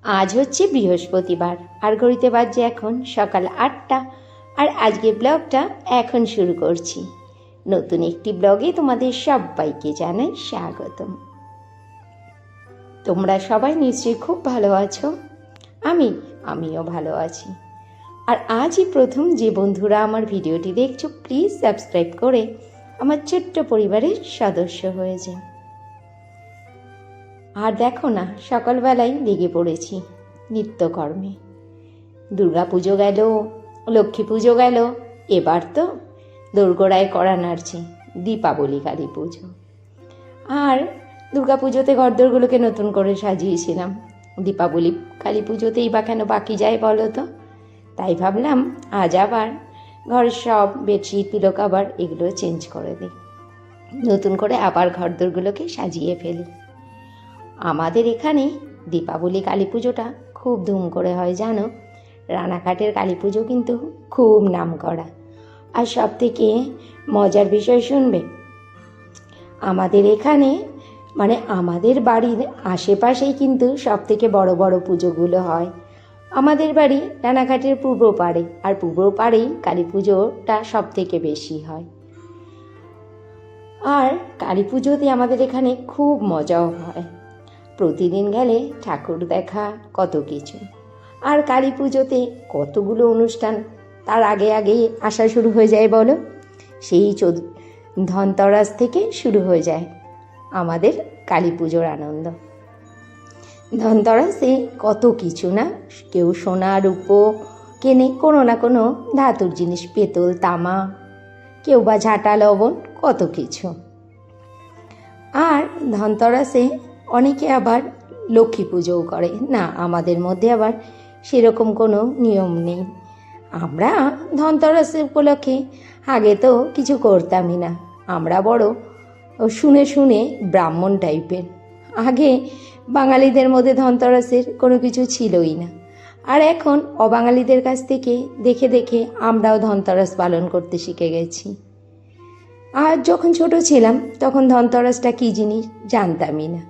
আজ হচ্ছে বৃহস্পতিবার আর ঘড়িতে বাজছে এখন সকাল 8টা। আর আজকে ব্লগটা এখন শুরু করছি। নতুন একটি ব্লগে তোমাদের সবাইকে জানাই স্বাগতম। তোমরা সবাই নিশ্চয়ই খুব ভালো আছো। আমিও ভালো আছি। আর আজই প্রথম যে বন্ধুরা আমার ভিডিওটি দেখছো, প্লিজ সাবস্ক্রাইব করে আমার ছোট্ট পরিবারের সদস্য হয়ে যাও। আর দেখো না, সকালবেলায় লেগে পড়েছি নিত্যকর্মে। দুর্গা পুজো গেল, লক্ষ্মী পুজো গেল, এবার তো দোরগোড়ায় কড়া নাড়ছে দীপাবলি, কালী পুজো। আর দুর্গা পুজোতে ঘরদোরগুলোকে নতুন করে সাজিয়েছিলাম, দীপাবলি কালী পুজোতেই বা কেন বাকি যায় বলো তো। তাই ভাবলাম আজ আবার ঘরের সব বেডশিট, পিলো কভার এগুলো চেঞ্জ করে দিই, নতুন করে আবার ঘরদোরগুলোকে সাজিয়ে ফেলি। আমাদের এখানে দীপাবলি কালী পুজোটা খুব ধুম করে হয় জানো। রানাঘাটের কালী পুজো কিন্তু খুব নাম করা। আর সব থেকে মজার বিষয় শুনবে, আমাদের এখানে আমাদের বাড়ির আশেপাশেই কিন্তু সব থেকে বড় বড় পুজোগুলো হয়। আমাদের বাড়ি রানাঘাটের পূর্ব পাড়ে, আর পূর্ব পাড়েই কালী পুজোটা সব থেকে বেশি হয়। আর কালী পুজোতে আমাদের এখানে খুব মজাও হয়। প্রতিদিন গেলে ঠাকুর দেখা, কত কিছু। আর কালী পুজোতে কতগুলো অনুষ্ঠান তার আগে আসা শুরু হয়ে যায় বলো। সেই ধনতেরাস থেকে শুরু হয়ে যায় আমাদের কালী পুজোর আনন্দ। ধনতেরাসে কত কিছু না, কেউ সোনা রূপো কেনে, কোনো না কোনো ধাতুর জিনিস, পেতল তামা, কেউ বা ঝাঁটা লবণ, কত কিছু। আর ধনতেরাসে অনেকে আবার লক্ষ্মী পুজোও করে না। আমাদের মধ্যে আবার সেরকম কোনো নিয়ম নেই। আমরা ধনতেরাসের উপলক্ষে আগে তো কিছু করতামই না। আমরা বড় শুনে শুনে ব্রাহ্মণ টাইপের। আগে বাঙালিদের মধ্যে ধনতেরাসের কোনো কিছু ছিলই না। আর এখন অবাঙালিদের কাছ থেকে দেখে দেখে আমরাও ধনতেরাস পালন করতে শিখে গেছি। আর যখন ছোট ছিলাম তখন ধনতেরাসটা কী জিনিস জানতামই না।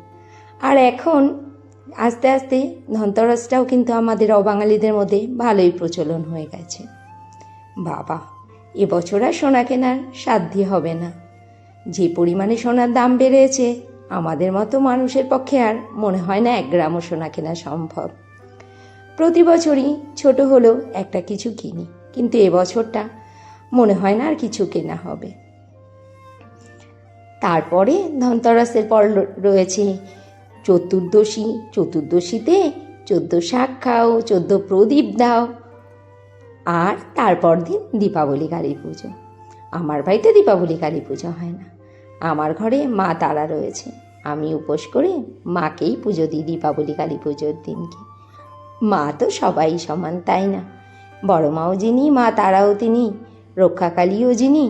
আর এখন আস্তে আস্তে ধনতেরাসটাও কিন্তু আমাদের অবাঙালিদের মধ্যে ভালোই প্রচলন হয়ে গেছে। বাবা, এবছর আর সোনা কেনার সাধ্যই হবে না। যে পরিমাণে সোনার দাম বেড়েছে, আমাদের মতো মানুষের পক্ষে আর মনে হয় না 1 গ্রামও সোনা কেনা সম্ভব। প্রতি বছরই ছোট হলেও একটা কিছু কিনি, কিন্তু এবছরটা মনে হয় না আর কিছু কেনা হবে। তারপরে ধনতেরাসের পর রয়েছে চতুর্দশী। চতুর্দশীতে 14 শাক খাও, 14 প্রদীপ দাও। আর তারপর দিন দীপাবলি কালী পুজো। আমার বাড়িতে দীপাবলি কালী পুজো হয় না। আমার ঘরে মা তারা রয়েছে, আমি উপোস করে মাকেই পুজো দিই দীপাবলি কালী পুজোর দিনকে। মা তো সবাই সমান, তাই না? বড় মাও যিনি, মা তারাও তিনি, রক্ষাকালীও যিনি।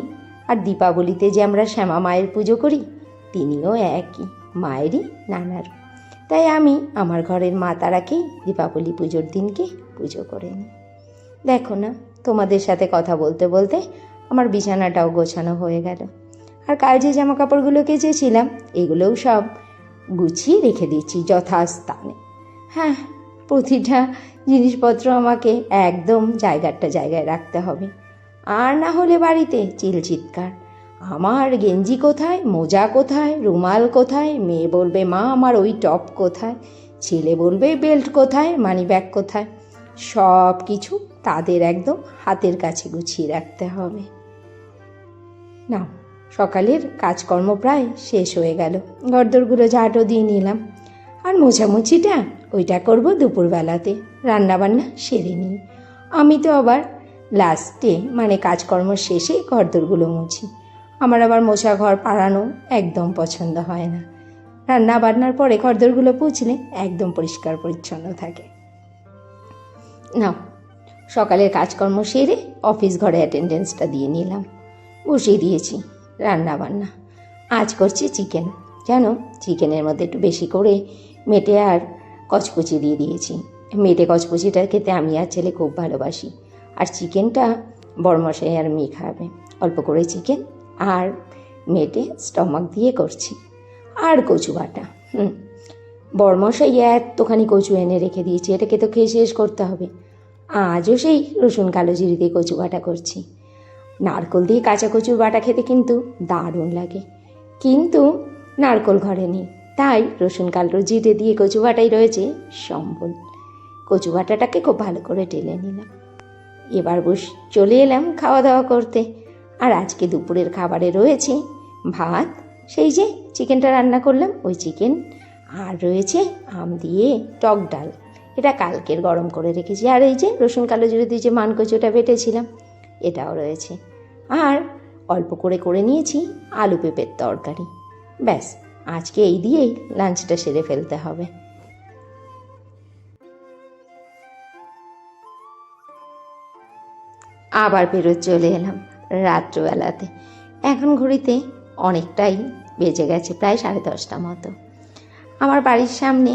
আর দীপাবলিতে যে আমরা শ্যামা মায়ের পুজো করি, তিনিও একই, মায়েরই নানার। তাই আমি আমার ঘরের মা তারাকেই দীপাবলি পুজোর দিনকে পুজো করে নিই। দেখো না, তোমাদের সাথে কথা বলতে বলতে আমার বিছানাটাও গোছানো হয়ে গেল। আর কাল যে জামা কাপড়গুলো কেচেছিলাম, এগুলোও সব গুছিয়ে রেখে দিচ্ছি যথাস্থানে। হ্যাঁ, প্রতিটা জিনিসপত্র আমাকে একদম জায়গায় রাখতে হবে। আর না হলে বাড়িতে চিৎকার, আমার গেঞ্জি কোথায়, মোজা কোথায়, রুমাল কোথায়। মেয়ে বলবে মা আমার ওই টপ কোথায়, ছেলে বলবে বেল্ট কোথায়, মানি ব্যাগ কোথায়। সব কিছু তাদের একদম হাতের কাছে গুছিয়ে রাখতে হবে। না, সকালের কাজকর্ম প্রায় শেষ হয়ে গেল। ঘরদোরগুলো ঝাঁটও দিয়ে নিলাম। আর মোছামুছিটা ওইটা করব দুপুরবেলাতে, রান্নাবান্না সেরে নিই। আমি তো আবার লাস্টে কাজকর্ম শেষে ঘরদোরগুলো মুছি। আমার আবার মোছা ঘর পাড়ানো একদম পছন্দ হয় না। রান্না বান্নার পরে ঘরদোরগুলো পুছলে একদম পরিষ্কার পরিচ্ছন্ন থাকে। না, সকালের কাজকর্ম সেরে অফিস ঘরে অ্যাটেন্ডেন্সটা দিয়ে নিলাম, বসিয়ে দিয়েছি রান্না বান্না। আজ করছি চিকেন। জানো, চিকেনের মধ্যে একটু বেশি করে মেটে আর কচকুচি দিয়ে দিয়েছি। মেটে কচকুচিটা খেতে আমি আর ছেলে খুব ভালোবাসি। আর চিকেনটা বড়মশাই আর মেয়ে খাবে। অল্প করে চিকেন আর মেটে স্টমাক দিয়ে করছি। আর কচু বাটা, বরমশাই এতখানি কচু এনে রেখে দিয়েছি, এটাকে তো খেয়ে শেষ করতে হবে। আজও সেই রসুন কালো জিরে দিয়ে কচু বাটা করছি। নারকোল দিয়ে কাঁচা কচুর বাটা খেতে কিন্তু দারুণ লাগে, কিন্তু নারকোল ঘরে নেই, তাই রসুন কালো জিরে দিয়ে কচু বাটাই রয়েছে সম্বল। কচু বাটাটাকে খুব ভালো করে ঢেলে নিলাম। এবার চলে এলাম খাওয়া দাওয়া করতে। আর আজকে দুপুরের খাবারে রয়েছে ভাত, সেই যে চিকেনটা রান্না করলাম ওই চিকেন, আর রয়েছে আম দিয়ে টক ডাল, এটা কালকের গরম করে রেখেছি। আর এই যে রসুন কালো জিরে দিয়ে যে মানকচুটা বেটেছিলাম এটাও রয়েছে। আর অল্প করে করে নিয়েছি আলু পেঁপের তরকারি। ব্যাস, আজকে এই দিয়েই লাঞ্চটা সেরে ফেলতে হবে। আবার ফেরত চলে এলাম রাত্রবেলাতে। এখন ঘড়িতে অনেকটাই বেজে গেছে, প্রায় 10:30 মতো। আমার বাড়ির সামনে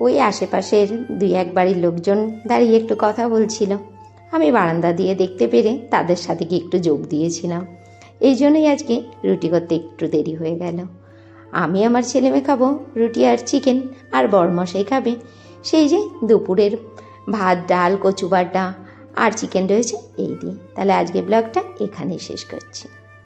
ওই আশেপাশের 2-1 বাড়ির লোকজন দাঁড়িয়ে একটু কথা বলছিল। আমি বারান্দা দিয়ে দেখতে পেরে তাদের সাথে গিয়ে একটু যোগ দিয়েছিলাম। এই জন্যই আজকে রুটি করতে একটু দেরি হয়ে গেল। আমি আমার ছেলেমেয়ে খাবো রুটি আর চিকেন, আর বরমশাই খাবে সেই যে দুপুরের ভাত, ডাল, কচু বাটা আর চিকেন রয়েছে এই দিয়ে। তাহলে আজকে ব্লগটা এখানেই শেষ করছি।